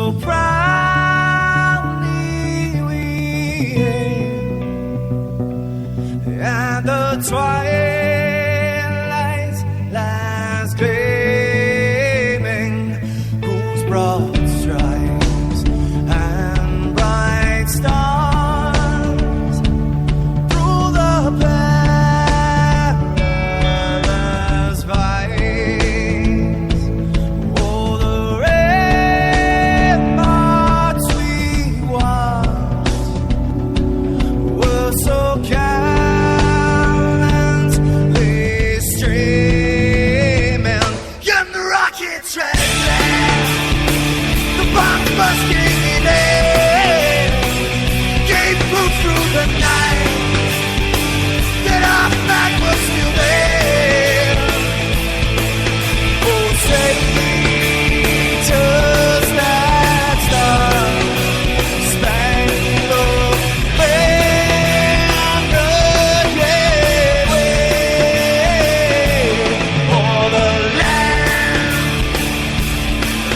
so proudly we hail, and the twilight's last gleaming, whose broad stripes and bright stars through the perilous fights. Oh, the ramparts we watched were so gallantly streaming, and the rockets rattling, the bombs bursting in air, gave proof through the night that our flag was still there. Oh, say just that star-spangled banner, yeah, wave o'er the land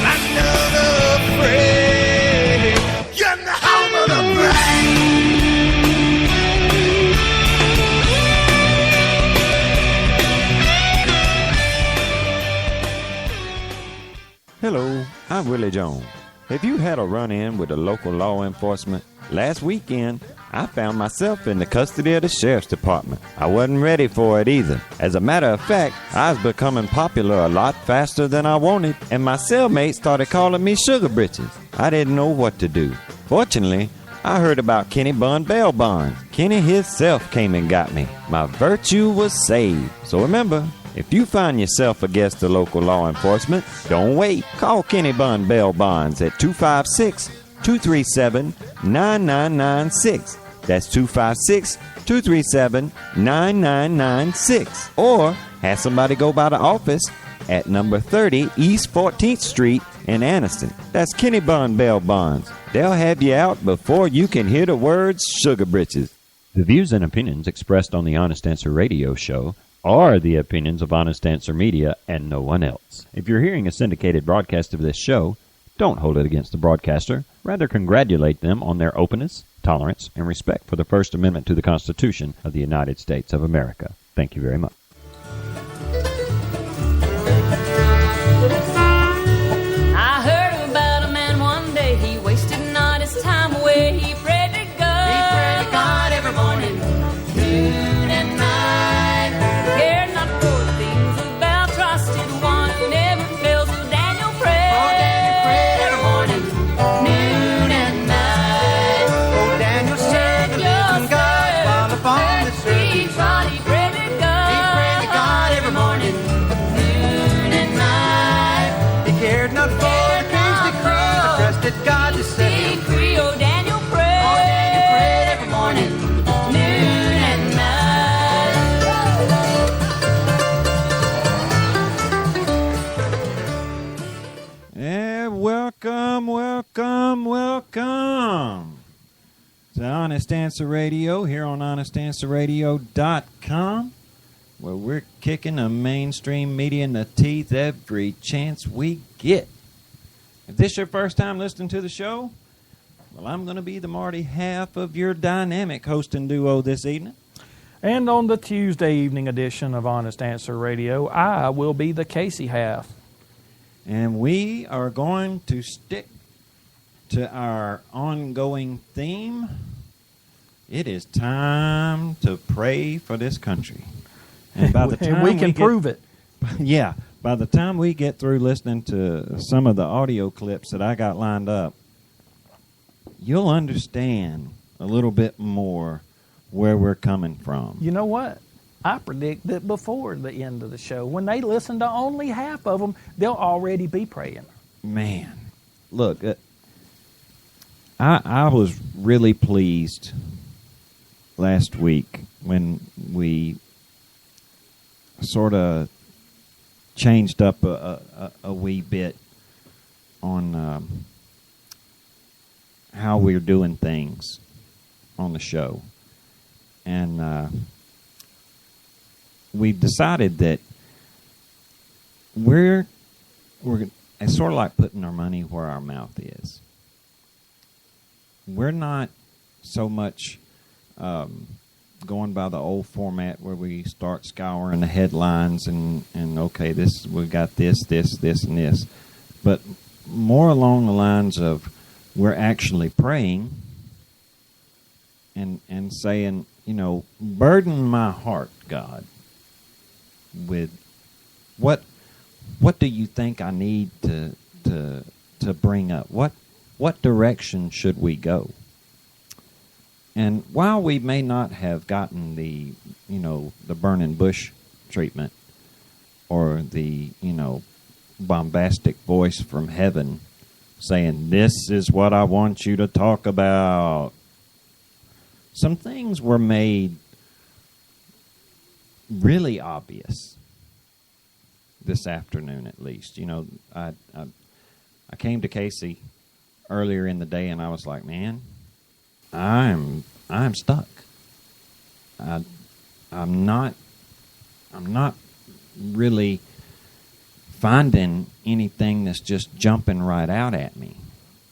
under the fray, and the home of the brave. Hello, I'm Willie Jones. Have you had a run-in with the local law enforcement? Last weekend, I found myself in the custody of the sheriff's department. I wasn't ready for it either. As a matter of fact, I was becoming popular a lot faster than I wanted, and my cellmates started calling me Sugar Britches. I didn't know what to do. Fortunately, I heard about Kenny Bun Bail Bonds. Kenny himself came and got me. My virtue was saved. So remember, if you find yourself against the local law enforcement, don't wait. Call Kenny Bun Bail Bonds at 256-237-9996. That's 256-237-9996. Or have somebody go by the office at number 30 East 14th Street in Anniston. That's Kenny Bun Bail Bonds. They'll have you out before you can hear the words Sugar Britches. The views and opinions expressed on the Honest Answer radio show are the opinions of Honest Answer Media and no one else. If you're hearing a syndicated broadcast of this show, don't hold it against the broadcaster. Rather, congratulate them on their openness, tolerance, and respect for the First Amendment to the Constitution of the United States of America. Thank you very much. I heard about a man one day, he wasted not his time away. He prayed to God. He prayed to God every morning, noon and night. Cared not for things about trusted one who never fails. So Daniel prayed. Oh, Daniel prayed every morning, noon and night. Oh, Daniel served the living God while upon the He surface. tried, he prayed to God. He prayed to God every morning, noon and night. he cared not for the king's decree, but trusted God to set him free. Free, oh Daniel prayed. Oh, Daniel prayed every morning, noon and night. Yeah, welcome to Honest Answer Radio here on honestanswerradio.com, where we're kicking the mainstream media in the teeth every chance we get. If this is your first time listening to the show, well, I'm going to be the Marty half of your dynamic hosting duo this evening. And on the Tuesday evening edition of Honest Answer Radio, I will be the Casey half. And we are going to stick to our ongoing theme. It is time to pray for this country. And by the time we can prove it. Yeah, by the time we get through listening to some of the audio clips that I got lined up, you'll understand a little bit more where we're coming from. You know what? I predict that before the end of the show, when they listen to only half of them, they'll already be praying. Man, look, I was really pleased last week when we sort of changed up a wee bit on how we're doing things on the show. And we've decided that we're it's sort of like putting our money where our mouth is. We're not so much going by the old format where we start scouring the headlines and okay, we got this, and this. But more along the lines of we're actually praying and saying, burden my heart, God, with what do you think I need to bring up? What direction should we go? And while we may not have gotten the burning bush treatment or the, bombastic voice from heaven saying, this is what I want you to talk about, some things were made really obvious this afternoon, at least. I came to Casey earlier in the day and I was like, man, I'm stuck. I'm not really finding anything that's just jumping right out at me.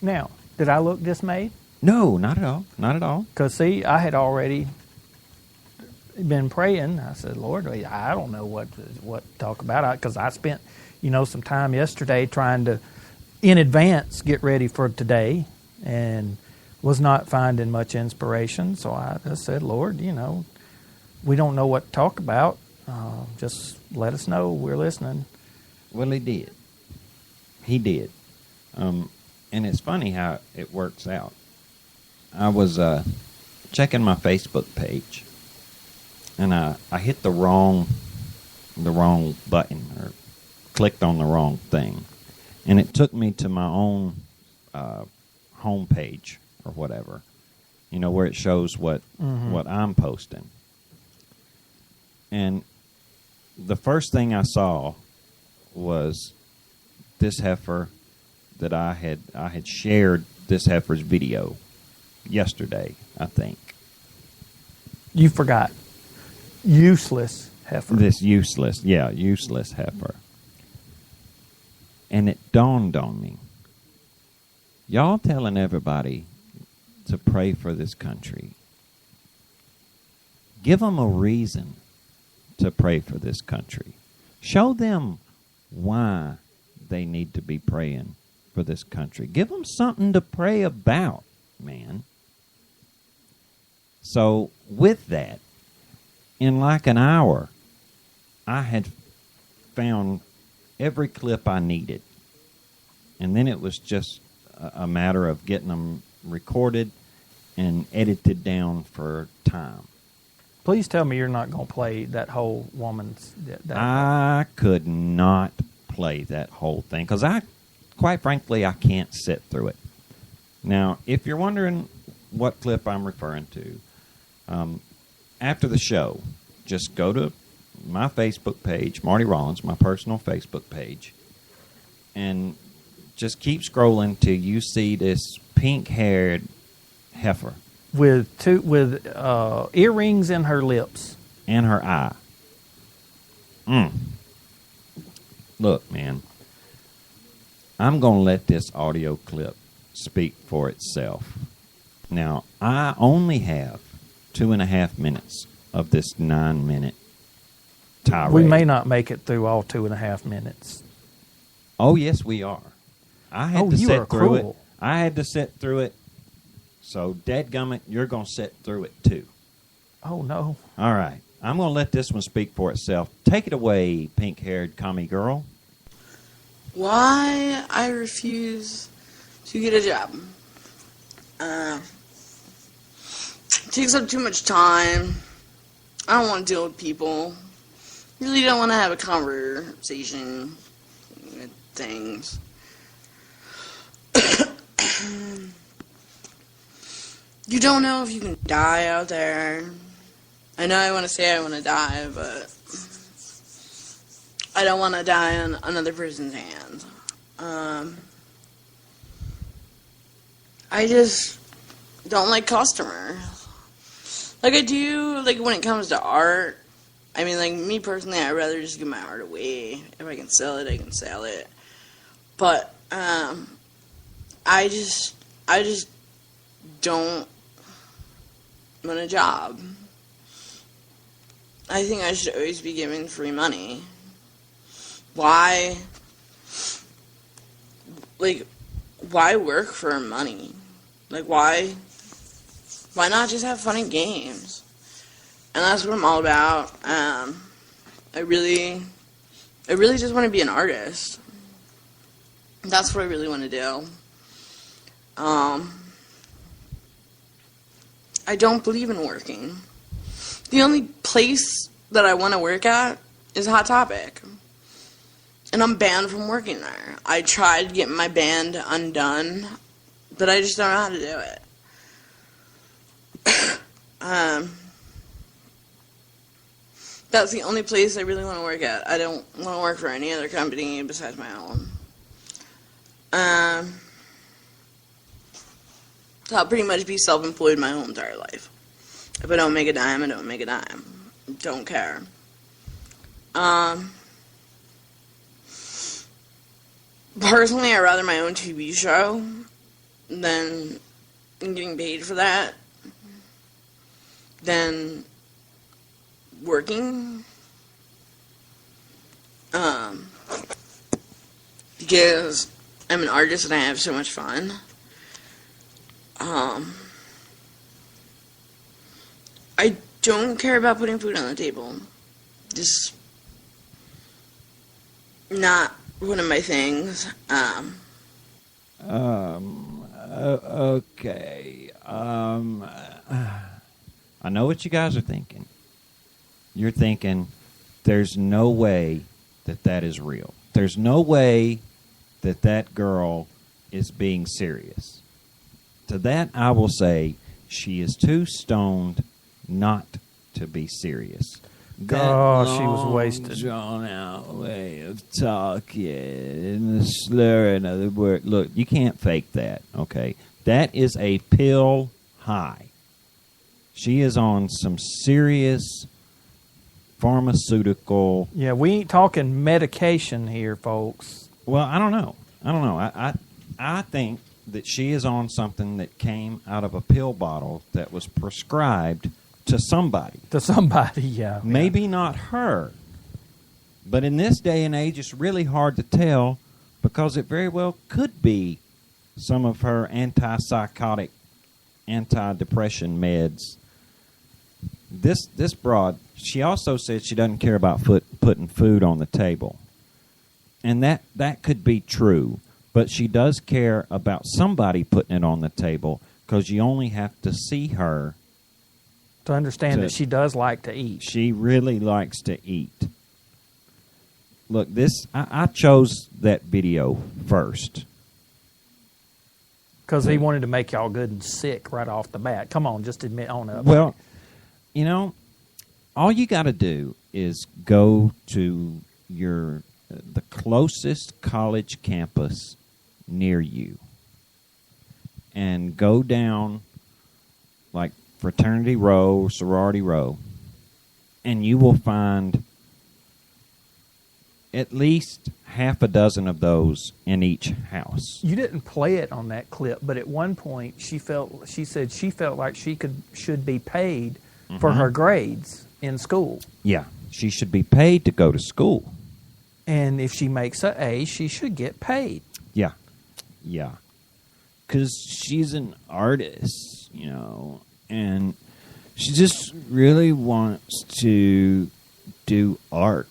Now, did I look dismayed? No, not at all. Not at all. Because, see, I had already been praying. I said, Lord, I don't know what to talk about. Because I spent, some time yesterday trying to, in advance, get ready for today. And was not finding much inspiration. So I just said, Lord, we don't know what to talk about. Just let us know. We're listening. Well, he did. He did. And it's funny how it works out. I was checking my Facebook page, and I hit the wrong button or clicked on the wrong thing, and it took me to my own home page or whatever, where it shows what I'm posting. And the first thing I saw was this heifer that I had shared this heifer's video yesterday, I think. You forgot. Useless heifer. This useless heifer. And it dawned on me. Y'all telling everybody to pray for this country. Give them a reason to pray for this country. Show them why they need to be praying for this country. Give them something to pray about, man. So with that, in like an hour, I had found every clip I needed. And then it was just a matter of getting them recorded and edited down for time. Please tell me you're not going to play that whole woman's... I could not play that whole thing because quite frankly, I can't sit through it. Now, if you're wondering what clip I'm referring to, after the show, just go to my Facebook page, Marty Rollins, my personal Facebook page, and just keep scrolling till you see this pink-haired heifer. With earrings in her lips. And her eye. Look, man, I'm going to let this audio clip speak for itself. Now, I only have 2.5 minutes of this 9-minute tirade. We may not make it through all 2.5 minutes. Oh, yes, we are. I had to sit through it. I had to sit through it. So, dadgummit, you're going to sit through it, too. Oh, no. All right. I'm going to let this one speak for itself. Take it away, pink-haired commie girl. Why I refuse to get a job. Takes up too much time. I don't want to deal with people. Really don't want to have a conversation with things. You don't know if you can die out there. I know I want to say I want to die, but I don't want to die on another person's hands. I just don't like customers. Like I do, like when it comes to art. I mean, like me personally, I'd rather just give my art away. If I can sell it, I can sell it. But I just don't want a job. I think I should always be given free money. Why work for money? Like, why not just have fun and games? And that's what I'm all about. I really just want to be an artist. That's what I really want to do. I don't believe in working. The only place that I want to work at is Hot Topic. And I'm banned from working there. I tried getting my band undone, but I just don't know how to do it. That's the only place I really want to work at. I don't want to work for any other company besides my own. So I'll pretty much be self-employed my whole entire life. If I don't make a dime, I don't make a dime. Don't care. Personally, I'd rather my own TV show than getting paid for that than working. Because I'm an artist and I have so much fun. I don't care about putting food on the table. Just not one of my things. Okay. I know what you guys are thinking. You're thinking, there's no way that is real. There's no way that girl is being serious. To that, I will say, she is too stoned not to be serious. Gosh, she was wasted. Drawn out way of talking and the slurring of the word. Look, you can't fake that. Okay, that is a pill high. She is on some serious pharmaceutical. Yeah, we ain't talking medication here, folks. Well, I don't know. I think that she is on something that came out of a pill bottle that was prescribed to somebody. To somebody, yeah. Maybe not her. But in this day and age, it's really hard to tell because it very well could be some of her antipsychotic, anti-depression meds. This broad, she also said she doesn't care about putting food on the table. And that could be true. But she does care about somebody putting it on the table because you only have to see her to understand that she does like to eat. She really likes to eat. Look, I chose that video first. Because he wanted to make y'all good and sick right off the bat. Come on, just admit on up. Well, you know, all you got to do is go to the closest college campus near you and go down like fraternity row, sorority row, and you will find at least half a dozen of those in each house. You didn't play it on that clip, but at one point she said she felt like she should be paid for her grades in school. Yeah, she should be paid to go to school. And if she makes an A, she should get paid. Yeah. Yeah. Because she's an artist, you know, and she just really wants to do art.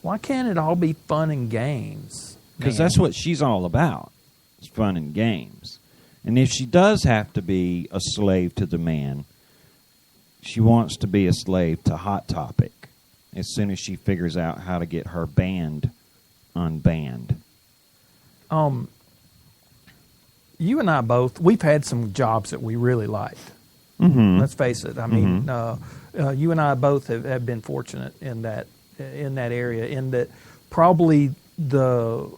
Why can't it all be fun and games? Because that's what she's all about. It's fun and games. And if she does have to be a slave to the man, she wants to be a slave to Hot Topic as soon as she figures out how to get her band unbanned. You and I both, we've had some jobs that we really liked. Mm-hmm. Let's face it. I mean, you and I both have been fortunate in that area, in that probably the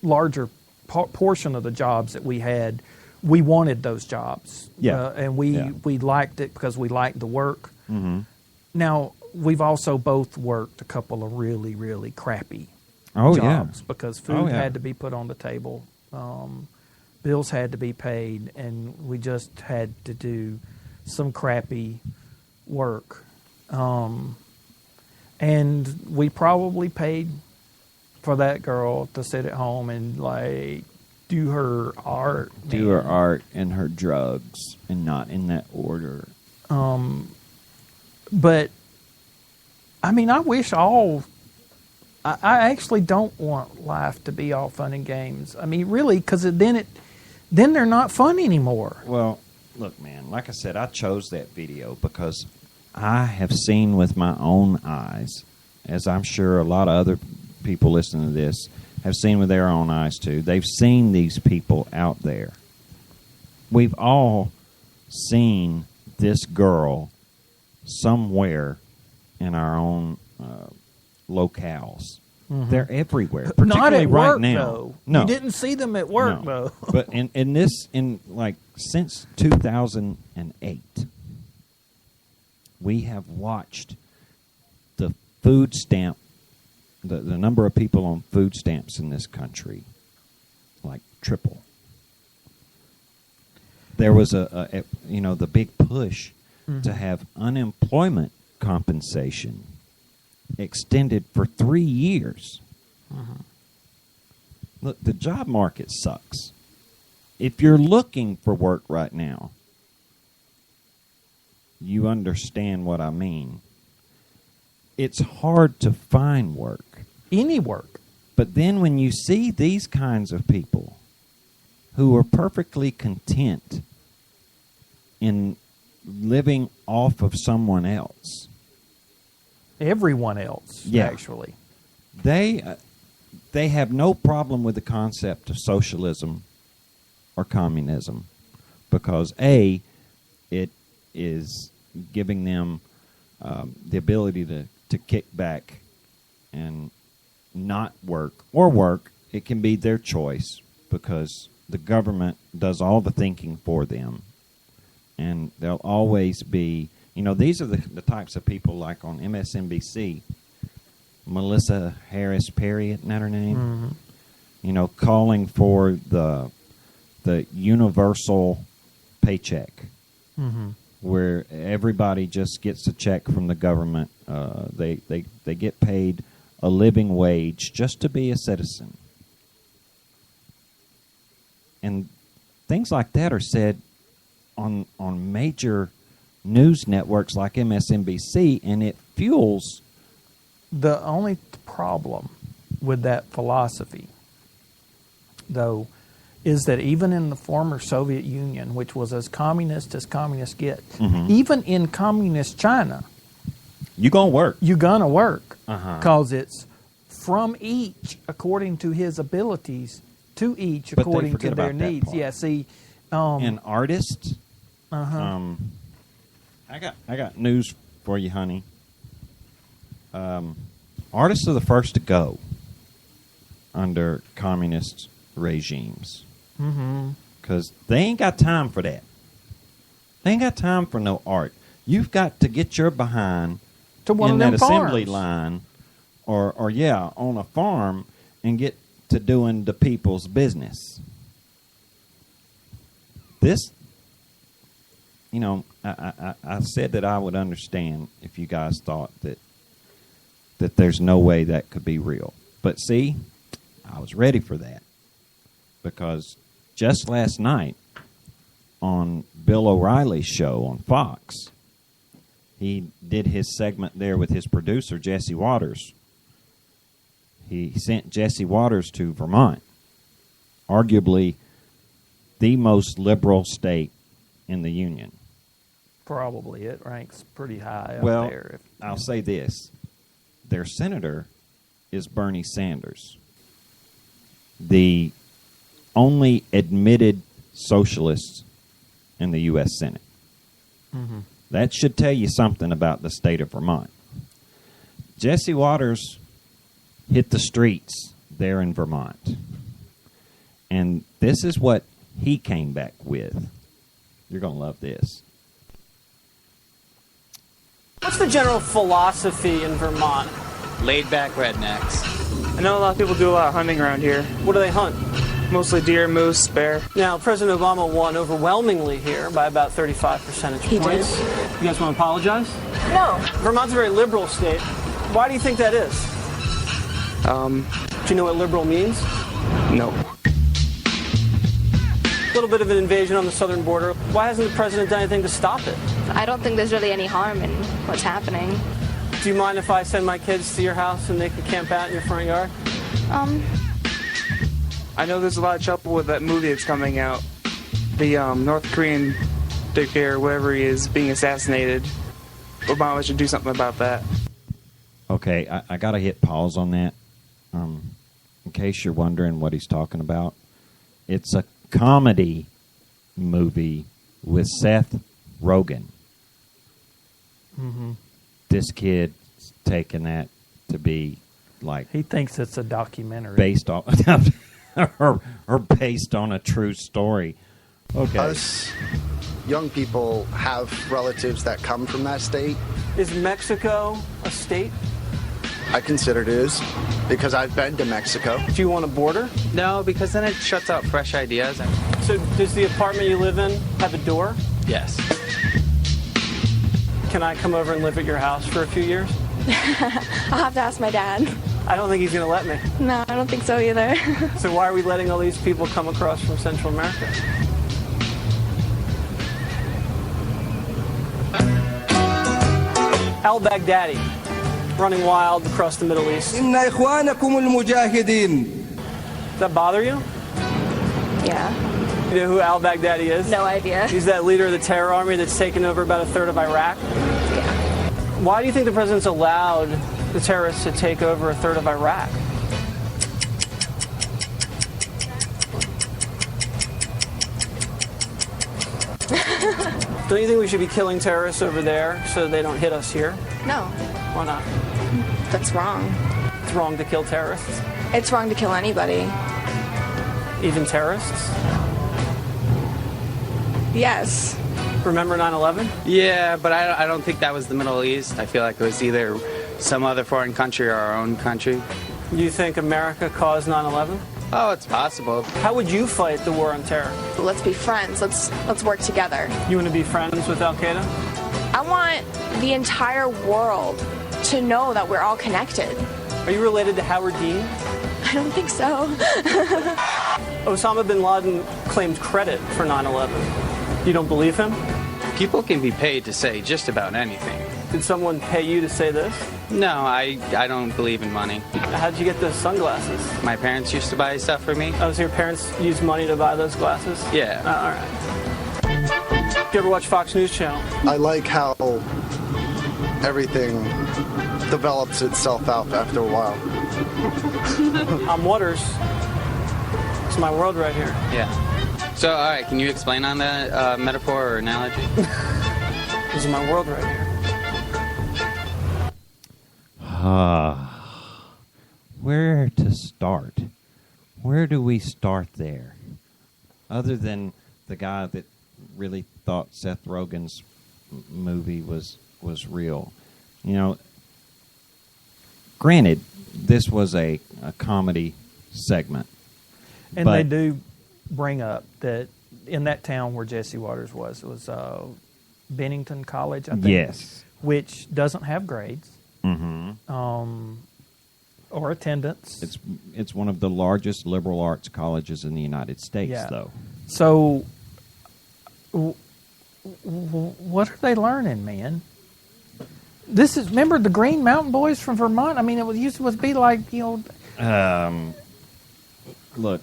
larger portion of the jobs that we had, we wanted those jobs. Yeah. And we liked it because we liked the work. Mm-hmm. Now, we've also both worked a couple of really, really crappy Oh, yeah. jobs because food Oh, yeah. had to be put on the table, bills had to be paid, and we just had to do some crappy work. And we probably paid for that girl to sit at home and like do her art. Do her art and her drugs, and not in that order. But I mean, I wish all. I actually don't want life to be all fun and games. I mean, really, because then they're not fun anymore. Well, look, man, like I said, I chose that video because I have seen with my own eyes, as I'm sure a lot of other people listening to this have seen with their own eyes too. They've seen these people out there. We've all seen this girl somewhere in our own locales. They're everywhere, Not particularly at right work, now. though. No, You didn't see them at work, no. though. But since 2008, we have watched the food stamp, the number of people on food stamps in this country, like triple. There was the big push to have unemployment compensation extended for 3 years. Look, the job market sucks. If you're looking for work right now, you understand what I mean. It's hard to find work. Any work. But then when you see these kinds of people who are perfectly content in living off of someone else, Everyone else, Yeah. actually. they have no problem with the concept of socialism or communism because A, it is giving them the ability to kick back and not work or work. It can be their choice because the government does all the thinking for them. And there'll always be, these are the types of people like on MSNBC, Melissa Harris Perry, isn't that her name? Calling for the universal paycheck, where everybody just gets a check from the government. They get paid a living wage just to be a citizen. And things like that are said on major news networks like MSNBC, and it fuels. The only problem with that philosophy, though, is that even in the former Soviet Union, which was as communists get, even in communist China, You gonna work. you're going to work Uh-huh. because it's from each according to his abilities to each But they according forget to their about that needs. part. Yeah, see, And artists. I got news for you, honey. Artists are the first to go under communist regimes because they ain't got time for that. They ain't got time for no art. You've got to get your behind to one in of them that assembly farms. line, or on a farm and get to doing the people's business. This, I said that I would understand if you guys thought that there's no way that could be real. But see, I was ready for that because just last night on Bill O'Reilly's show on Fox, he did his segment there with his producer, Jesse Waters. He sent Jesse Waters to Vermont, arguably the most liberal state in the Union. Probably it ranks pretty high up Well, there. I'll say this. Their senator is Bernie Sanders, the only admitted socialist in the U.S. Senate. That should tell you something about the state of Vermont. Jesse Waters hit the streets there in Vermont. And this is what he came back with. You're going to love this. What's the general philosophy in Vermont? Laid back rednecks. I know a lot of people do a lot of hunting around here. What do they hunt? Mostly deer, moose, bear. Now, President Obama won overwhelmingly here by about 35 percentage points. You guys want to apologize? No. Vermont's a very liberal state. Why do you think that is? Do you know what liberal means? No. A little bit of an invasion on the southern border. Why hasn't the president done anything to stop it? I don't think there's really any harm in what's happening. Do you mind if I send my kids to your house and they can camp out in your front yard? I know there's a lot of trouble with that movie that's coming out. The North Korean dictator, whatever he is, being assassinated. Obama should do something about that. Okay, I got to hit pause on that. In case you're wondering what he's talking about, it's a comedy movie with Seth Rogen. Mm-hmm. This kid's taking that to be like He thinks it's a documentary. based on or based on a true story. Okay. Us young people have relatives that come from that state. Is Mexico a state? I consider it is because I've been to Mexico. Do you want a border? No, because then it shuts out fresh ideas. So does the apartment you live in have a door? Yes. Can I come over and live at your house for a few years? I'll have to ask my dad. I don't think he's going to let me. No, I don't think so either. So why are we letting all these people come across from Central America? Al-Baghdadi, running wild across the Middle East. Does that bother you? Yeah. You know who al-Baghdadi is? No idea. He's that leader of the terror army that's taken over about a third of Iraq. Yeah. Why do you think the president's allowed the terrorists to take over a third of Iraq? Don't you think we should be killing terrorists over there so they don't hit us here? No. Why not? That's wrong. It's wrong to kill terrorists. It's wrong to kill anybody. Even terrorists? Yes. Remember 9/11? Yeah, but I don't think that was the Middle East. I feel like it was either some other foreign country or our own country. You think America caused 9/11? Oh, it's possible. How would you fight the war on terror? Let's be friends. Let's work together. You want to be friends with Al-Qaeda? I want the entire world to know that we're all connected. Are you related to Howard Dean? I don't think so. Osama bin Laden claimed credit for 9/11. You don't believe him? People can be paid to say just about anything. Did someone pay you to say this? No, I don't believe in money. How'd you get those sunglasses? My parents used to buy stuff for me. Oh, so your parents used money to buy those glasses? Yeah. All right. You ever watch Fox News Channel? I like how everything develops itself out after a while. I'm Waters. It's my world right here. Yeah. So, all right, can you explain on that metaphor or analogy? This is my world right here. Where to start? Where do we start there? Other than the guy that really thought Seth Rogen's movie was real. You know, granted, this was a comedy segment. And they do bring up that in that town where Jesse Waters was, it was Bennington College, I think. Yes. Which doesn't have grades. Mm-hmm. Or attendance. It's one of the largest liberal arts colleges in the United States, though. So, what are they learning, man? This is, remember the Green Mountain Boys from Vermont? I mean, it used to be like, you know. Look,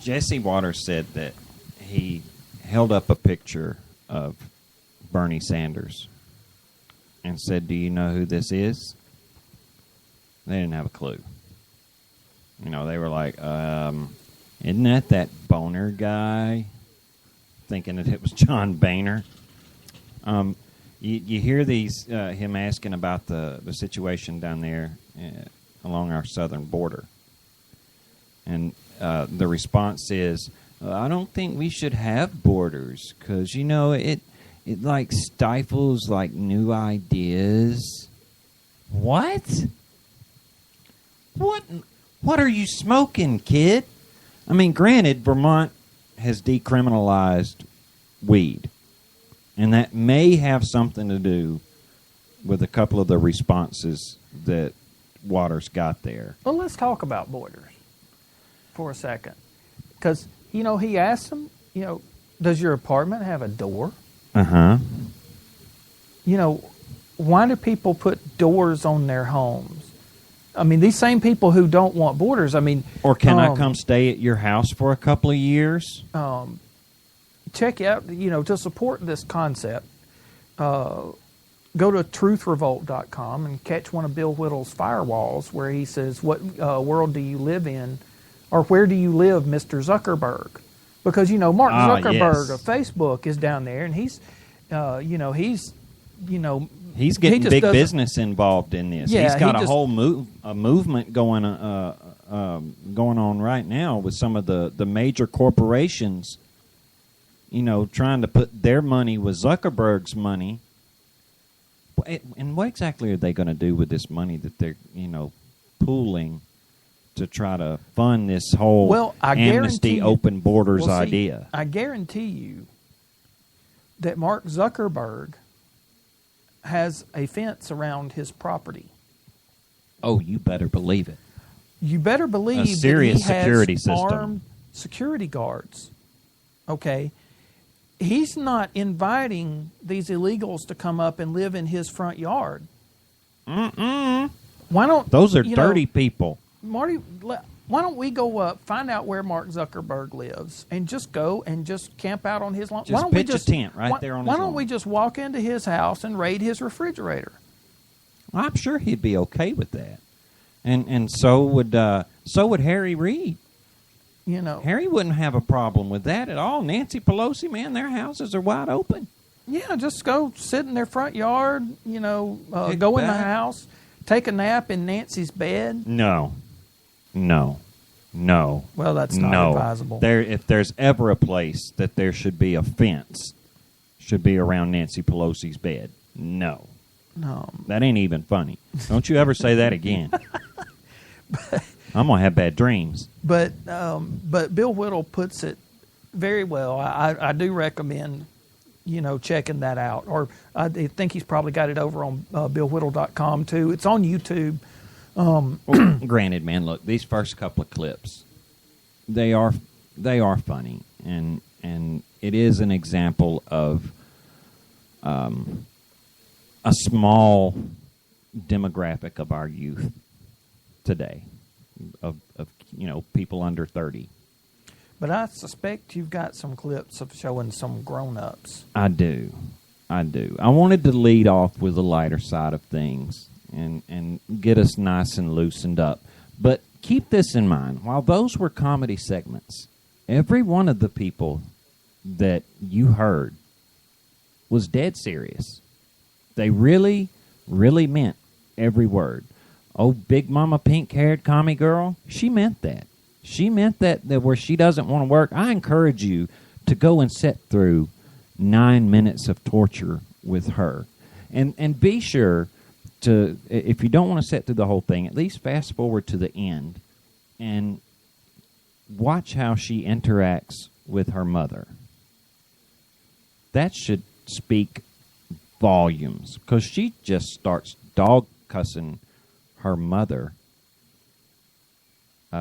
Jesse Waters said that he held up a picture of Bernie Sanders and said, "Do you know who this is?" They didn't have a clue. You know, they were like, isn't that Boner guy? Thinking that it was John Boehner. You hear these him asking about the situation down there along our southern border. And the response is, I don't think we should have borders because, you know, it like stifles like new ideas. What? What are you smoking, kid? I mean, granted, Vermont has decriminalized weed, and that may have something to do with a couple of the responses that Waters got there. Well, let's talk about borders for a second. Because, he asked them, does your apartment have a door? Uh-huh. Why do people put doors on their homes? I mean, these same people who don't want borders, Or can I come stay at your house for a couple of years? Check out, to support this concept, go to truthrevolt.com and catch one of Bill Whittle's firewalls where he says, what world do you live in? Or where do you live, Mr. Zuckerberg? Because, Mark Zuckerberg of Facebook is down there, and he's getting big business involved in this. Yeah, he's got a whole movement going on right now with some of the major corporations, trying to put their money with Zuckerberg's money. And what exactly are they going to do with this money that they're, pooling to try to fund this whole amnesty, open borders idea? I guarantee you that Mark Zuckerberg has a fence around his property. Oh, you better believe it. You better believe a serious that he security has system. Armed security guards. Okay? He's not inviting these illegals to come up and live in his front yard. Mm-mm. Why don't those are dirty people? Marty, why don't we go up, find out where Mark Zuckerberg lives, and just go and just camp out on his lawn? Just pitch a tent right there on his lawn. Why don't we just walk into his house and raid his refrigerator? Well, I'm sure he'd be okay with that, and so would Harry Reid. Harry wouldn't have a problem with that at all. Nancy Pelosi, man, their houses are wide open. Yeah, just go sit in their front yard. Go in the house, take a nap in Nancy's bed. No. Well, that's not advisable. If there's ever a place that there should be a fence, should be around Nancy Pelosi's bed. No. That ain't even funny. Don't you ever say that again. I'm gonna have bad dreams. But Bill Whittle puts it very well. I do recommend checking that out. Or I think he's probably got it over on BillWhittle.com too. It's on YouTube. Granted, man, look, these first couple of clips, they are funny, and it is an example of a small demographic of our youth today, of people under 30. But I suspect you've got some clips of showing some grown-ups. I do. I wanted to lead off with the lighter side of things and get us nice and loosened up. But keep this in mind. While those were comedy segments, every one of the people that you heard was dead serious. They really, really meant every word. Oh, Big Mama pink-haired commie girl, she meant that. She meant that where she doesn't want to work. I encourage you to go and sit through 9 minutes of torture with her. And be sure to, if you don't want to sit through the whole thing, at least fast forward to the end and watch how she interacts with her mother. That should speak volumes, because she just starts dog cussing her mother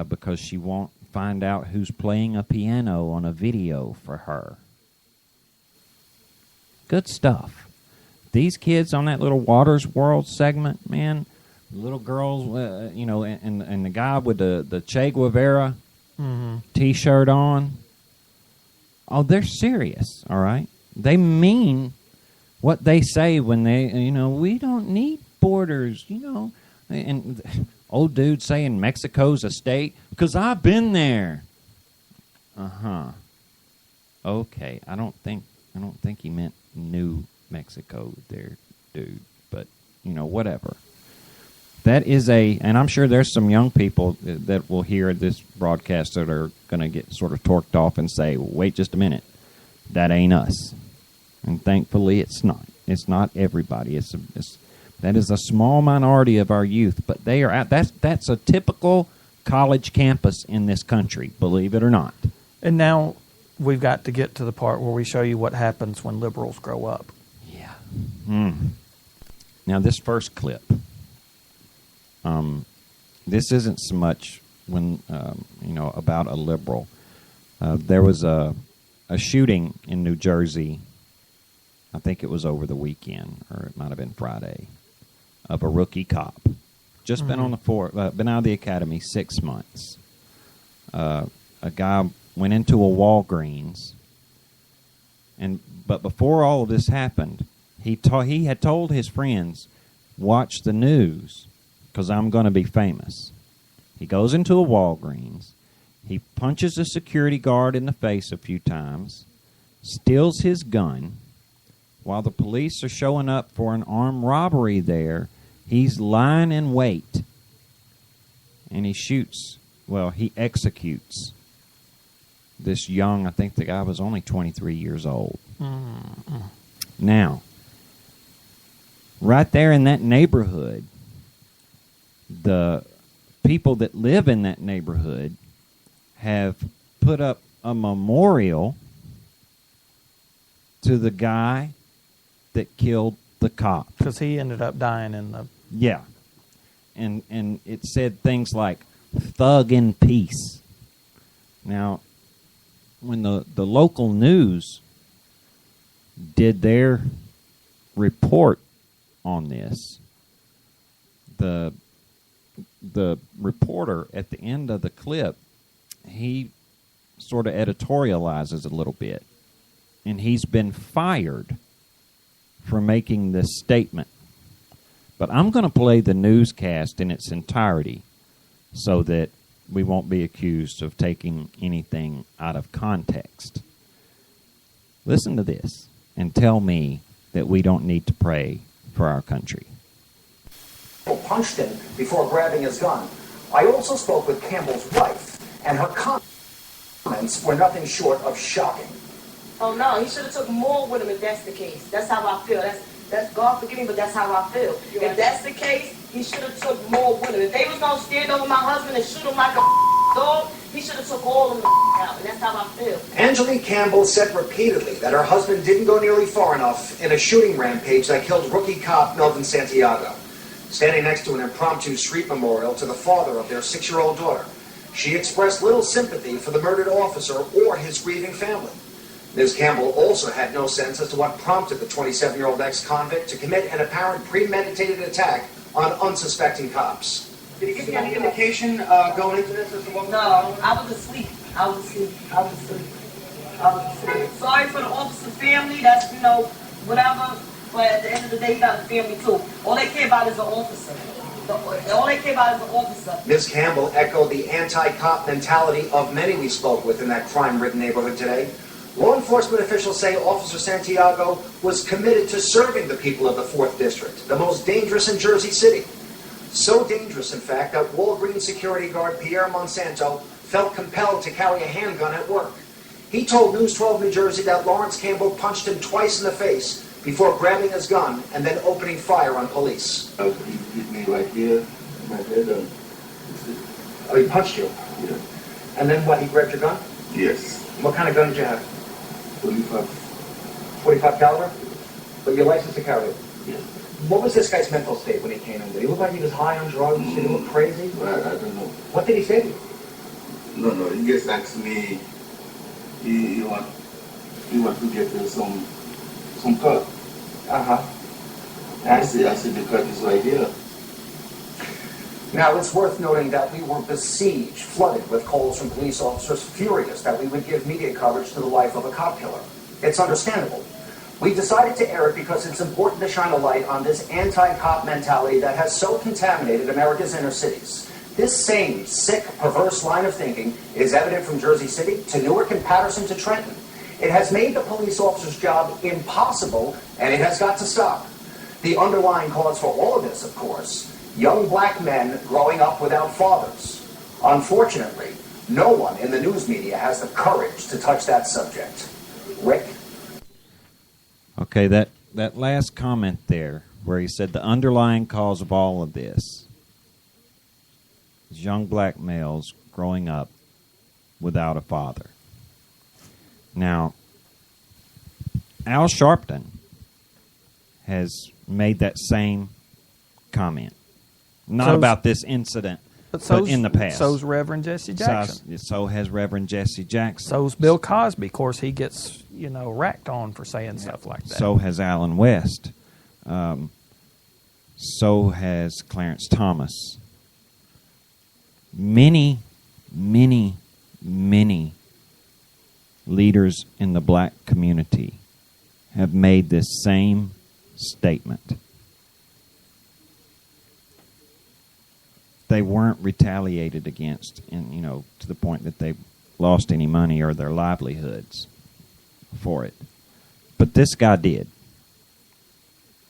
because she won't find out who's playing a piano on a video for her. Good stuff. These kids on that little Waters World segment, man, little girls, and the guy with the Che Guevara T-shirt on. Oh, they're serious, all right? They mean what they say when they, we don't need borders, And old dude saying Mexico's a state because I've been there. Okay, I don't think he meant New Mexico there, dude. But whatever. That is and I'm sure there's some young people that will hear this broadcast that are going to get sort of torqued off and say, "Wait just a minute, that ain't us." And thankfully, it's not. It's not everybody. That is a small minority of our youth, but they are. That's a typical college campus in this country, believe it or not. And now we've got to get to the part where we show you what happens when liberals grow up. Yeah. Now, this first clip, this isn't so much when about a liberal. There was a shooting in New Jersey. I think it was over the weekend, or it might have been Friday, of a rookie cop. Just been on the been out of the academy 6 months. A guy went into a Walgreens, but before all of this happened, he had told his friends, "Watch the news, because I'm going to be famous." He goes into a Walgreens. He punches a security guard in the face a few times, steals his gun. While the police are showing up for an armed robbery there, he's lying in wait. And he executes this young, I think the guy was only 23 years old. Now, right there in that neighborhood, the people that live in that neighborhood have put up a memorial to the guy that killed the cop. Because he ended up dying in the... Yeah. And it said things like, "Thug in peace." Now, when the local news did their report on this, the reporter at the end of the clip, he sort of editorializes a little bit. And he's been fired for making this statement. But I'm going to play the newscast in its entirety so that we won't be accused of taking anything out of context. Listen to this and tell me that we don't need to pray for our country. Punched him before grabbing his gun. I also spoke with Campbell's wife, and her comments were nothing short of shocking. Oh no, he should have took more with him if that's the case. That's how I feel. That's God forgive me, but that's how I feel. If that's the case, he should have took more with him. If they was gonna stand over my husband and shoot him like a dog, he should have took all of them out, and that's how I feel. Angelique Campbell said repeatedly that her husband didn't go nearly far enough in a shooting rampage that killed rookie cop Melvin Santiago. Standing next to an impromptu street memorial to the father of their 6-year-old daughter, she expressed little sympathy for the murdered officer or his grieving family. Ms. Campbell also had no sense as to what prompted the 27-year-old ex-convict to commit an apparent premeditated attack on unsuspecting cops. Did he give you any indication going into this as to what? No, I was asleep. Sorry for the officer family. That's, whatever. But at the end of the day, you got a family too. All they care about is an officer. All they care about is an officer. Ms. Campbell echoed the anti-cop mentality of many we spoke with in that crime-ridden neighborhood today. Law enforcement officials say Officer Santiago was committed to serving the people of the 4th District, the most dangerous in Jersey City. So dangerous, in fact, that Walgreens security guard Pierre Monsanto felt compelled to carry a handgun at work. He told News 12 New Jersey that Lawrence Campbell punched him twice in the face before grabbing his gun and then opening fire on police. He hit me right here, my head. Oh, he punched you? Yeah. And then what, he grabbed your gun? Yes. What kind of gun did you have? 45. 45 caliber? But you're licensed to carry it? Yeah. What was this guy's mental state when he came in? Did he look like he was high on drugs? Did he look crazy? Well, I don't know. What did he say to you? No, he just asked me, he want to get some cut. I said the cut is right here. Now, it's worth noting that we were besieged, flooded with calls from police officers furious that we would give media coverage to the life of a cop killer. It's understandable. We decided to air it because it's important to shine a light on this anti-cop mentality that has so contaminated America's inner cities. This same sick, perverse line of thinking is evident from Jersey City to Newark and Patterson to Trenton. It has made the police officer's job impossible, and it has got to stop. The underlying cause for all of this, of course, young black men growing up without fathers. Unfortunately, no one in the news media has the courage to touch that subject. Rick? Okay, that last comment there, where he said the underlying cause of all of this. is young black males growing up without a father. Now, Al Sharpton has made that same comment. Not about this incident, but in the past. So's Reverend Jesse Jackson. So has Reverend Jesse Jackson. So's Bill Cosby. Of course, he gets, racked on for saying stuff like that. So has Alan West. So has Clarence Thomas. Many, many, many leaders in the black community have made this same statement. They weren't retaliated against, to the point that they lost any money or their livelihoods for it. But this guy did.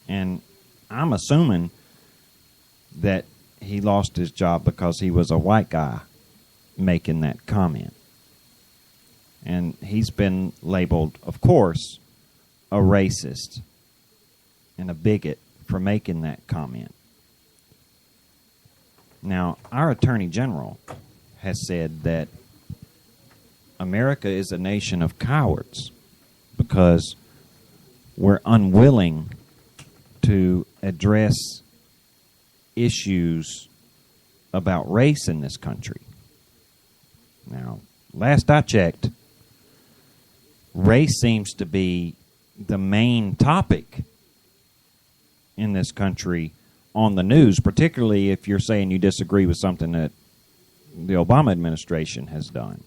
And I'm assuming that he lost his job because he was a white guy making that comment. And he's been labeled, of course, a racist and a bigot for making that comment. Now, our Attorney General has said that America is a nation of cowards because we're unwilling to address issues about race in this country. Now, last I checked, race seems to be the main topic in this country on the news, particularly if you're saying you disagree with something that the Obama administration has done.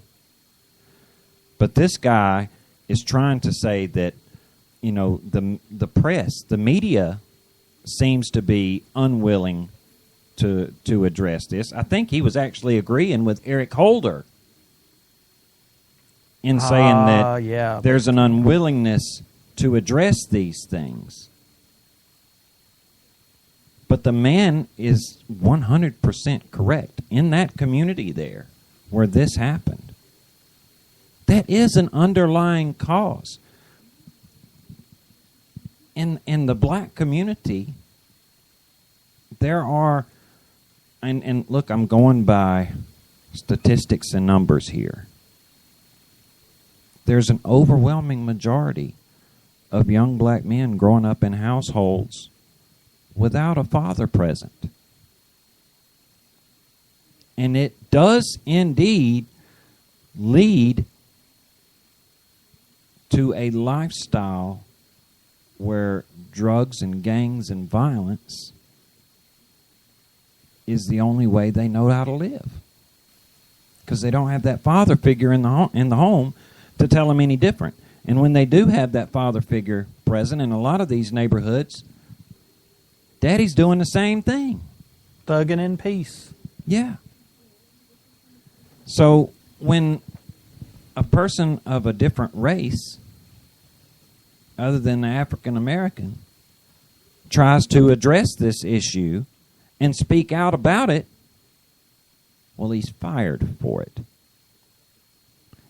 But this guy is trying to say that, the press, the media, seems to be unwilling to address this. I think he was actually agreeing with Eric Holder in saying that there's an unwillingness to address these things. But the man is 100% correct. In that community there where this happened, that is an underlying cause. In the black community, there are, and look, I'm going by statistics and numbers here. There's an overwhelming majority of young black men growing up in households without a father present. And it does indeed lead to a lifestyle where drugs and gangs and violence is the only way they know how to live. Because they don't have that father figure in the home to tell them any different. And when they do have that father figure present in a lot of these neighborhoods, Daddy's doing the same thing. Thugging in peace. Yeah. So when a person of a different race, other than the African American, tries to address this issue and speak out about it, well, he's fired for it.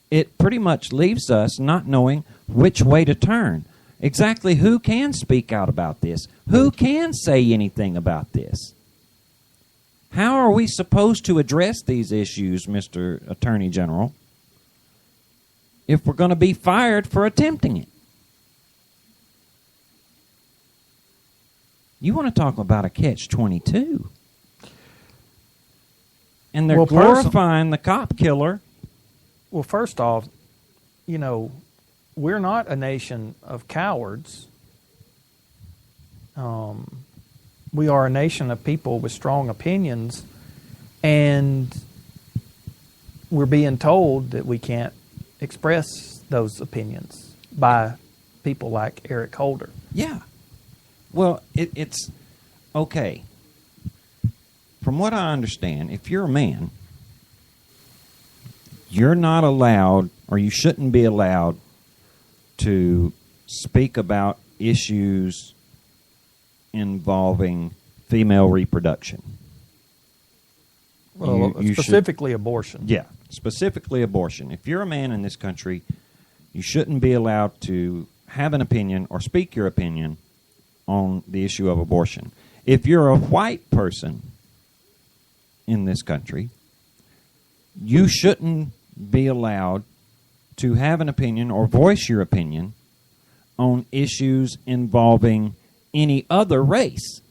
It pretty much leaves us not knowing which way to turn. Exactly who can speak out about this? Who can say anything about this? How are we supposed to address these issues, Mr. Attorney General, if we're going to be fired for attempting it? You want to talk about a catch-22. And they're glorifying the cop killer. Well, first off, we're not a nation of cowards. We are a nation of people with strong opinions, and we're being told that we can't express those opinions by people like Eric Holder. Yeah. Well, it's okay. From what I understand, if you're a man, you're not allowed, or you shouldn't be allowed, to speak about issues involving female reproduction. Well, specifically abortion. Yeah, specifically abortion. If you're a man in this country, you shouldn't be allowed to have an opinion or speak your opinion on the issue of abortion. If you're a white person in this country, you shouldn't be allowed to have an opinion or voice your opinion on issues involving any other race.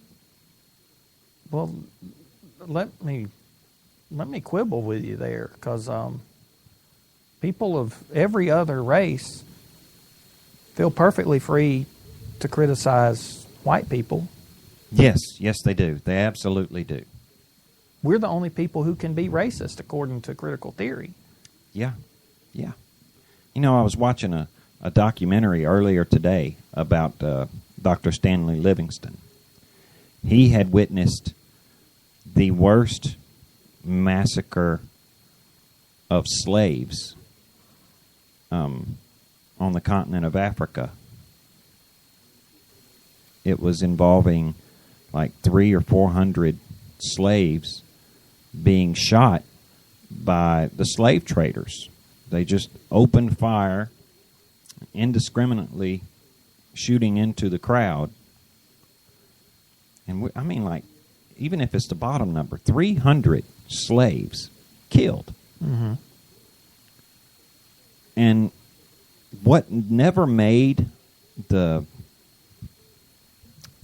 Well, let me quibble with you there, because people of every other race feel perfectly free to criticize white people. Yes, they do. They absolutely do. We're the only people who can be racist, according to critical theory. Yeah. You know, I was watching a documentary earlier today about Dr. Stanley Livingston. He had witnessed the worst massacre of slaves on the continent of Africa. It was involving like 300 or 400 slaves being shot by the slave traders. They just opened fire, indiscriminately shooting into the crowd. And I mean, like, even if it's the bottom number, 300 slaves killed. Mm-hmm. And what never made the,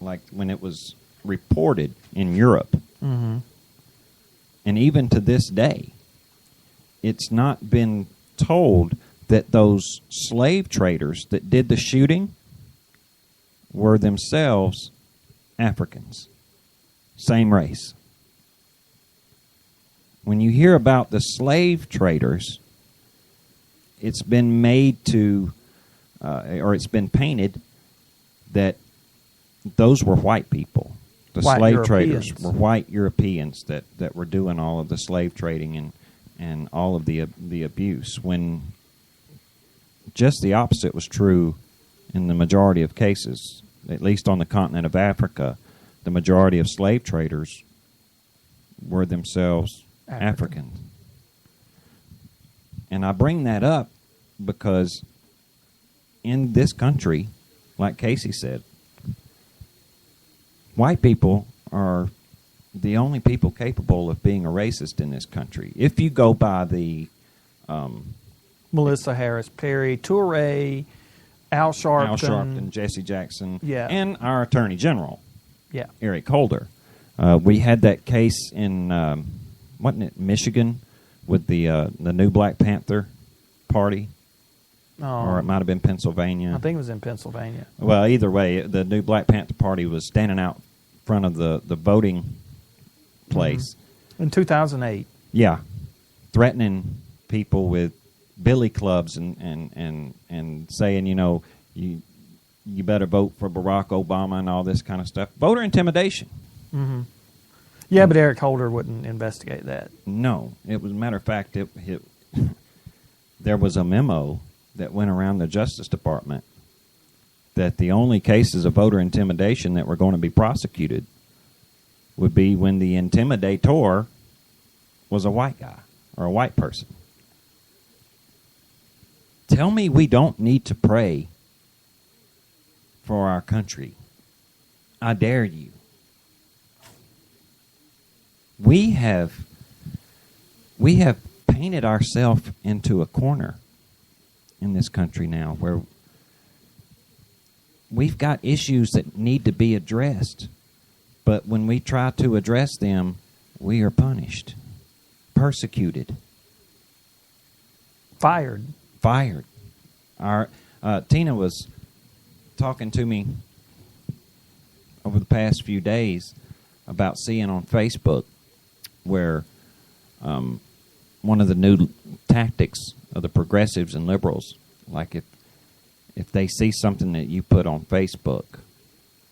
like, when it was reported in Europe, mm-hmm. and even to this day, it's not been told that those slave traders that did the shooting were themselves Africans, same race. When you hear about the slave traders, it's been made to, or it's been painted that those were white people. The White slave Europeans. traders were white Europeans that were doing all of the slave trading and all of the abuse, when just the opposite was true in the majority of cases. At least on the continent of Africa, the majority of slave traders were themselves African. And I bring that up because in this country, like Casey said, white people are the only people capable of being a racist in this country. If you go by the Melissa Harris Perry, Toure, Al Sharpton, Jesse Jackson, yeah. and our Attorney General, yeah. Eric Holder. We had that case in, wasn't it Michigan, with the new Black Panther Party? Or it might have been Pennsylvania. I think it was in Pennsylvania. Well, either way, the new Black Panther Party was standing out front of the voting place. In 2008. Yeah. Threatening people with billy clubs and saying, you know, you better vote for Barack Obama and all this kind of stuff. Voter intimidation. Mm-hmm. Yeah, but Eric Holder wouldn't investigate that. No. It was a matter of fact, there was a memo that went around the Justice Department that the only cases of voter intimidation that were going to be prosecuted would be when the intimidator was a white guy or a white person. Tell me we don't need to pray for our country. I dare you. We have painted ourselves into a corner in this country now where we've got issues that need to be addressed, but when we try to address them, we are punished, persecuted, fired. Our Tina was talking to me over the past few days about seeing on Facebook where one of the new tactics of the progressives and liberals, like if they see something that you put on Facebook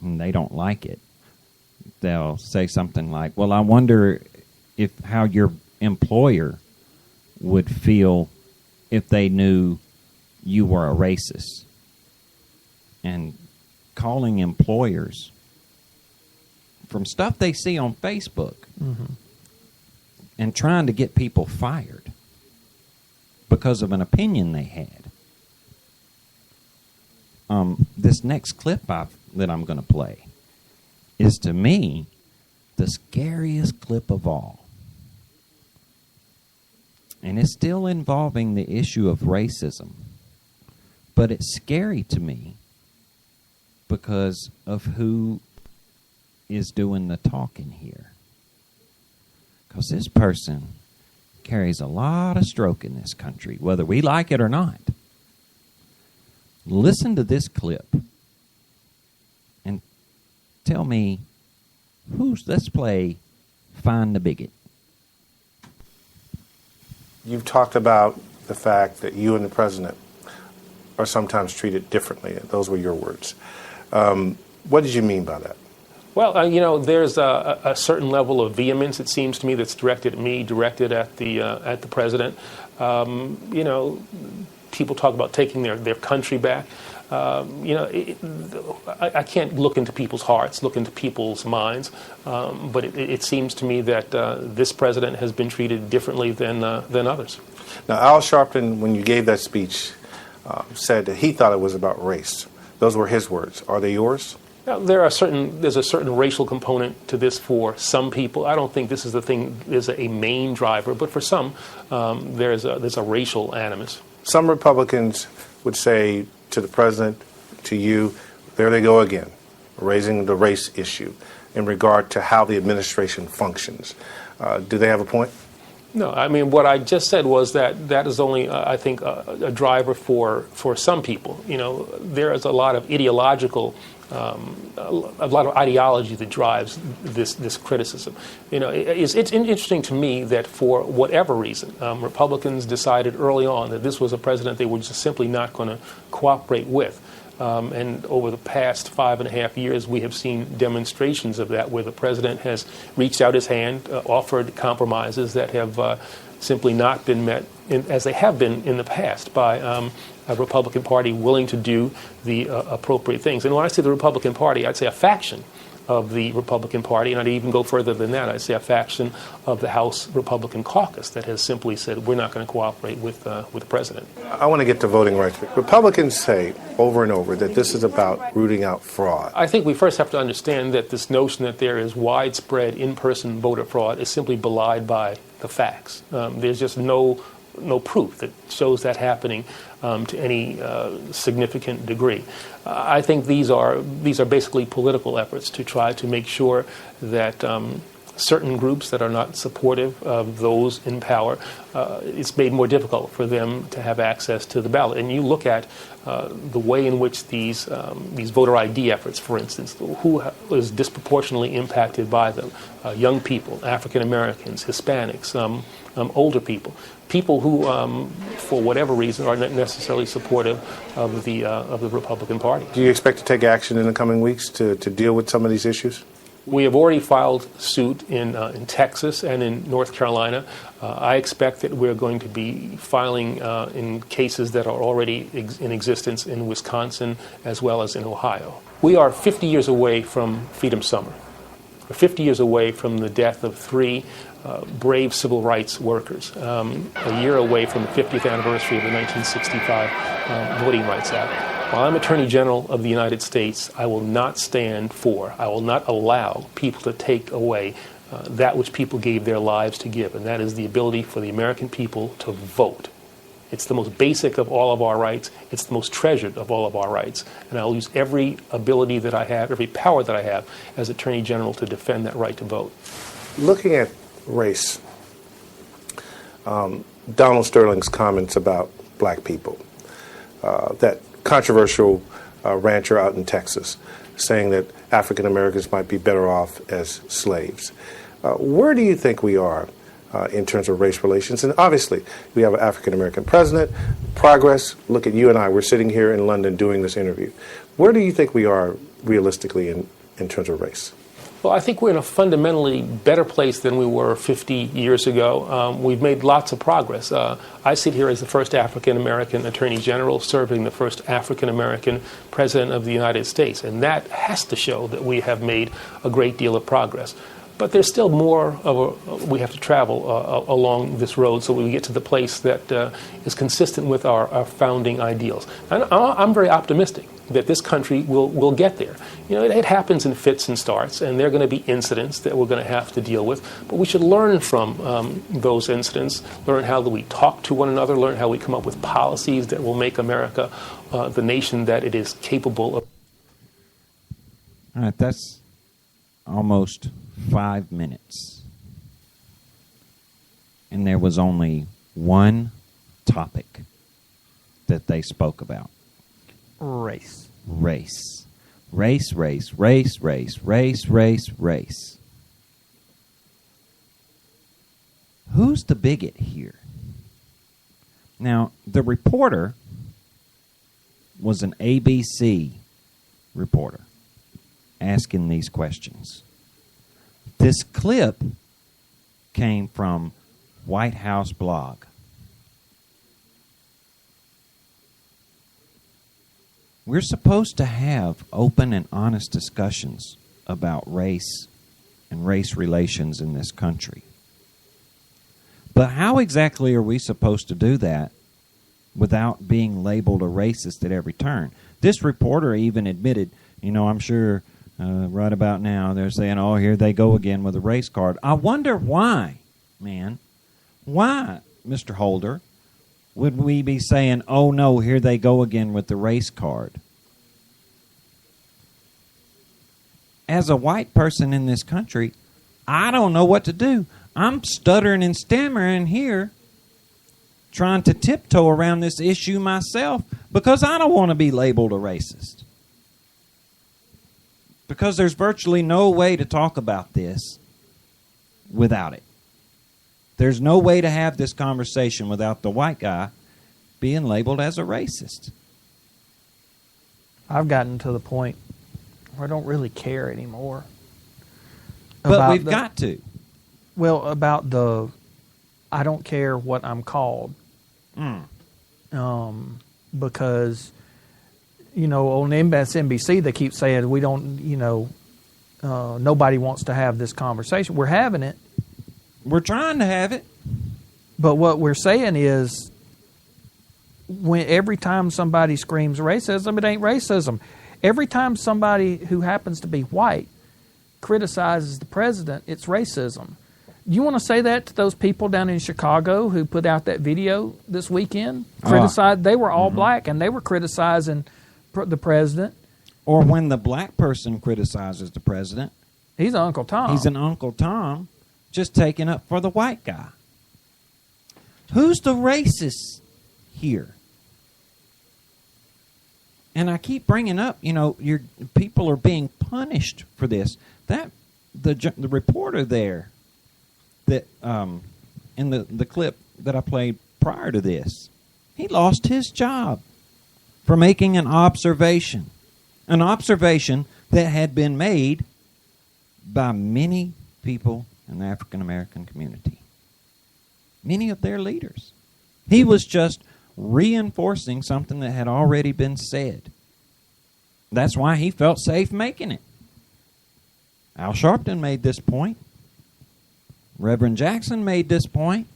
and they don't like it, they'll say something like, well, I wonder how your employer would feel if they knew you were a racist. And calling employers from stuff they see on Facebook mm-hmm. and trying to get people fired because of an opinion they had. This next clip that I'm going to play is, to me, the scariest clip of all. And it's still involving the issue of racism. But it's scary to me because of who is doing the talking here. Because this person carries a lot of stroke in this country, whether we like it or not. Listen to this clip and tell me let's play Find the Bigot. You've talked about the fact that you and the president are sometimes treated differently. Those were your words. What did you mean by that? Well, there's a certain level of vehemence, it seems to me, that's directed at me, directed at the president. People talk about taking their country back. I can't look into people's hearts, look into people's minds, but it seems to me that this president has been treated differently than others. Now, Al Sharpton, when you gave that speech, said that he thought it was about race. Those were his words. Are they yours? Now, there's a certain racial component to this for some people. I don't think this is a main driver, but for some, there's a racial animus. Some Republicans would say to the president, to you, there they go again, raising the race issue in regard to how the administration functions. Do they have a point? No, I mean, what I just said was that is only, I think, a driver for some people. There is a lot of ideological, a lot of ideology that drives this criticism. It's interesting to me that for whatever reason, Republicans decided early on that this was a president they were just simply not going to cooperate with. And over the past 5.5 years, we have seen demonstrations of that, where the president has reached out his hand, offered compromises that have simply not been met as they have been in the past by a Republican Party willing to do the appropriate things. And when I say the Republican Party, I'd say a faction of the Republican Party, and I'd even go further than that. I'd say a faction of the House Republican caucus that has simply said we're not going to cooperate with the president. I want to get to voting rights. Republicans say over and over that this is about rooting out fraud. I think we first have to understand that this notion that there is widespread in-person voter fraud is simply belied by the facts. There's just no proof that shows that happening to any significant degree. I think these are basically political efforts to try to make sure that certain groups that are not supportive of those in power, it's made more difficult for them to have access to the ballot. And you look at the way in which these voter ID efforts, for instance, who is disproportionately impacted by them: young people, African Americans, Hispanics, older people who, for whatever reason, are not necessarily supportive of the Republican Party. Do you expect to take action in the coming weeks to deal with some of these issues? We have already filed suit in Texas and in North Carolina. I expect that we're going to be filing in cases that are already in existence in Wisconsin as well as in Ohio. We are 50 years away from Freedom Summer. We're 50 years away from the death of 3 brave civil rights workers, a year away from the 50th anniversary of the 1965 Voting Rights Act. While I'm Attorney General of the United States, I will not allow people to take away that which people gave their lives to give, and that is the ability for the American people to vote. It's the most basic of all of our rights. It's the most treasured of all of our rights. And I'll use every ability that I have, every power that I have as Attorney General to defend that right to vote. Looking at race, Donald Sterling's comments about black people, that controversial rancher out in Texas saying that African Americans might be better off as slaves. Where do you think we are in terms of race relations? And obviously, we have an African American president. Progress. Look at you and I. We're sitting here in London doing this interview. Where do you think we are realistically in terms of race? Well, I think we're in a fundamentally better place than we were 50 years ago. We've made lots of progress. I sit here as the first African-American Attorney General serving the first African-American President of the United States, and that has to show that we have made a great deal of progress. But there's still more we have to travel along this road so we get to the place that is consistent with our founding ideals. And I'm very optimistic that this country will get there. It happens in fits and starts, and there are going to be incidents that we're going to have to deal with. But we should learn from those incidents, learn how we talk to one another, learn how we come up with policies that will make America the nation that it is capable of. All right, that's almost 5 minutes. And there was only one topic that they spoke about. Race. Race. Race, race, race, race, race, race, race. Who's the bigot here? Now, the reporter was an ABC reporter asking these questions. This clip came from White House Blog. We're supposed to have open and honest discussions about race and race relations in this country. But how exactly are we supposed to do that without being labeled a racist at every turn? This reporter even admitted, I'm sure right about now they're saying, oh, here they go again with a race card. I wonder why, man. Why, Mr. Holder, would we be saying, oh, no, here they go again with the race card? As a white person in this country, I don't know what to do. I'm stuttering and stammering here, trying to tiptoe around this issue myself because I don't want to be labeled a racist. Because there's virtually no way to talk about this without it. There's no way to have this conversation without the white guy being labeled as a racist. I've gotten to the point where I don't really care anymore. But we've got to. Well, about I don't care what I'm called. Because, on MSNBC they keep saying we don't, nobody wants to have this conversation. We're having it. We're trying to have it. But what we're saying is every time somebody screams racism, it ain't racism. Every time somebody who happens to be white criticizes the president, it's racism. You want to say that to those people down in Chicago who put out that video this weekend? They were all black, and they were criticizing the president. Or when the black person criticizes the president. He's Uncle Tom. He's an Uncle Tom just taking up for the white guy. Who's the racist here? And I keep bringing up, your people are being punished for this. That the reporter there, that in the clip that I played prior to this, he lost his job for making an observation that had been made by many people in the African American community, many of their leaders. He was just reinforcing something that had already been said. That's why he felt safe making it. Al Sharpton made this point. Reverend Jackson made this point.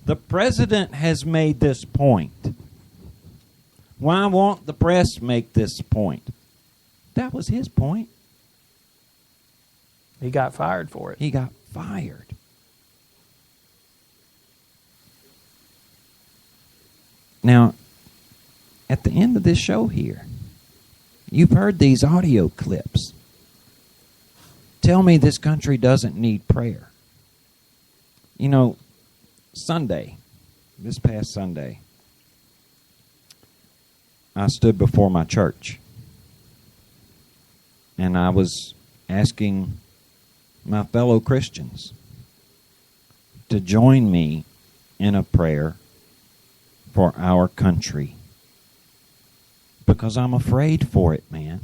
The president has made this point. Why won't the press make this point? That was his point. He got fired for it. He got fired. Now, at the end of this show here, you've heard these audio clips. Tell me this country doesn't need prayer. Sunday, this past Sunday, I stood before my church and I was asking my fellow Christians to join me in a prayer for our country. Because I'm afraid for it, man.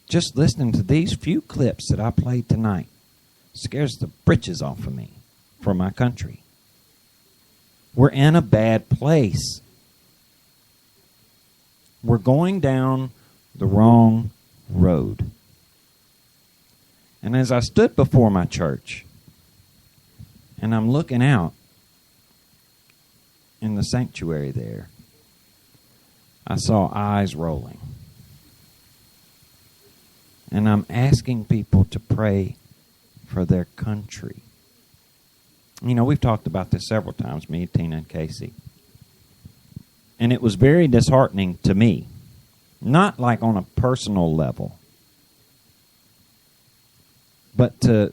Just listening to these few clips that I played tonight scares the britches off of me for my country. We're in a bad place. We're going down the wrong road. And as I stood before my church, and I'm looking out in the sanctuary there, I saw eyes rolling. And I'm asking people to pray for their country. You know, we've talked about this several times, me, Tina, and Casey. And it was very disheartening to me. Not like on a personal level, but to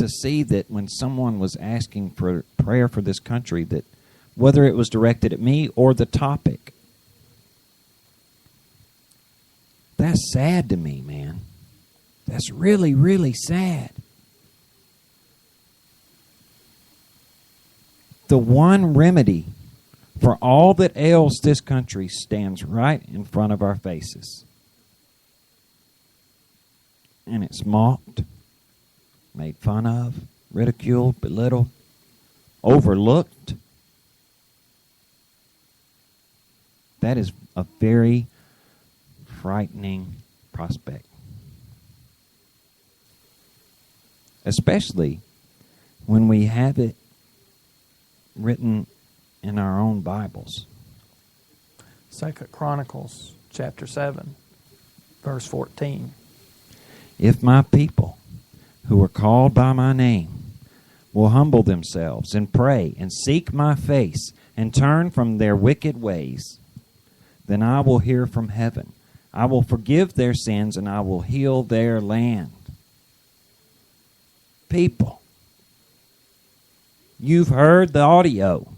see that when someone was asking for prayer for this country, that whether it was directed at me or the topic, that's sad to me, man. That's really, really sad. The one remedy for all that ails this country stands right in front of our faces. And it's mocked, made fun of, ridiculed, belittled, overlooked. That is a very frightening prospect. Especially when we have it written in our own Bibles. 2 Chronicles chapter 7, verse 14. If my people, who are called by my name, will humble themselves and pray and seek my face and turn from their wicked ways, then I will hear from heaven. I will forgive their sins and I will heal their land. People, you've heard the audio.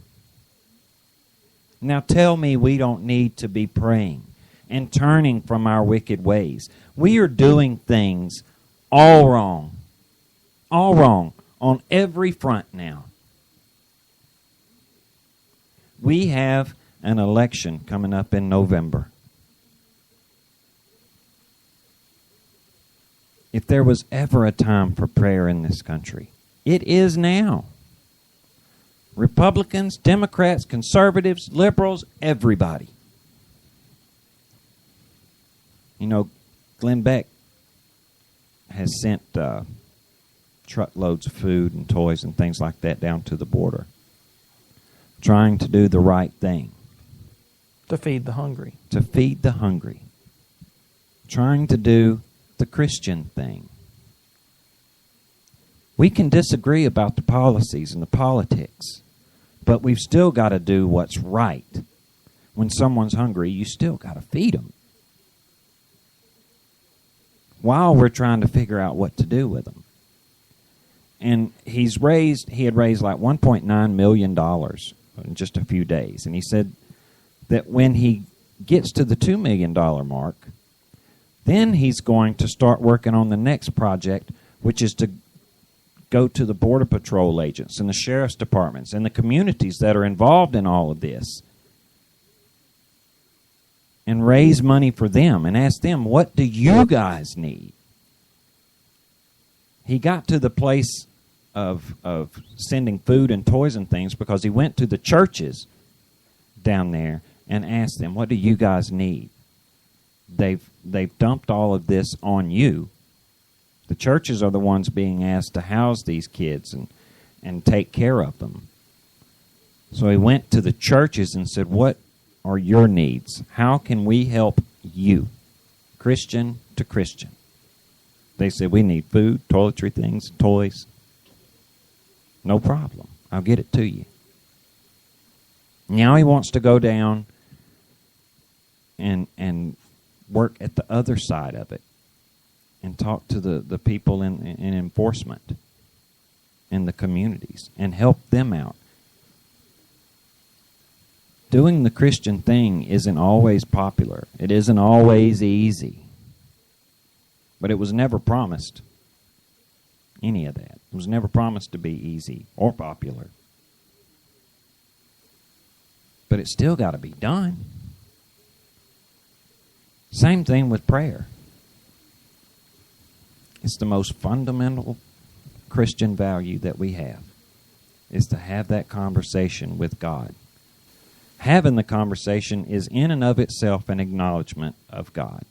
Now tell me we don't need to be praying and turning from our wicked ways. We are doing things all wrong on every front now. We have an election coming up in November. If there was ever a time for prayer in this country, it is now. Republicans, Democrats, conservatives, liberals, everybody. You know, Glenn Beck has sent truckloads of food and toys and things like that down to the border, trying to do the right thing. To feed the hungry. To feed the hungry. Trying to do the Christian thing. We can disagree about the policies and the politics, but we've still got to do what's right. When someone's hungry, you still got to feed them. While we're trying to figure out what to do with them. And he had raised like $1.9 million in just a few days. And he said that when he gets to the $2 million mark, then he's going to start working on the next project, which is to go to the Border Patrol agents and the sheriff's departments and the communities that are involved in all of this and raise money for them and ask them, what do you guys need? He got to the place of sending food and toys and things because he went to the churches down there and asked them, what do you guys need? They've dumped all of this on you. The churches are the ones being asked to house these kids and take care of them. So he went to the churches and said, what are your needs? How can we help you? Christian to Christian. They said, we need food, toiletry things, toys. No problem. I'll get it to you. Now he wants to go down and work at the other side of it and talk to the people in enforcement in the communities and help them out. Doing the Christian thing isn't always popular. It isn't always easy. But it was never promised any of that. It was never promised to be easy or popular. But it's still got to be done. Same thing with prayer. It's the most fundamental Christian value that we have, is to have that conversation with God. Having the conversation is in and of itself an acknowledgement of God.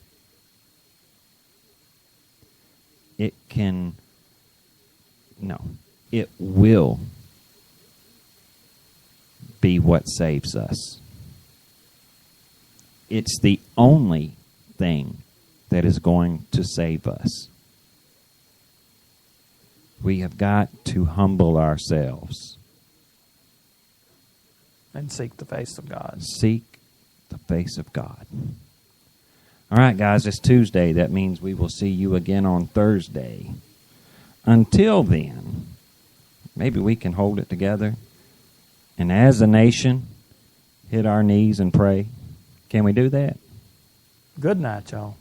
it can, no, it will be what saves us. It's the only thing that is going to save us. We have got to humble ourselves. And seek the face of God. Seek the face of God. All right, guys, it's Tuesday. That means we will see you again on Thursday. Until then, maybe we can hold it together and as a nation hit our knees and pray. Can we do that? Good night, y'all.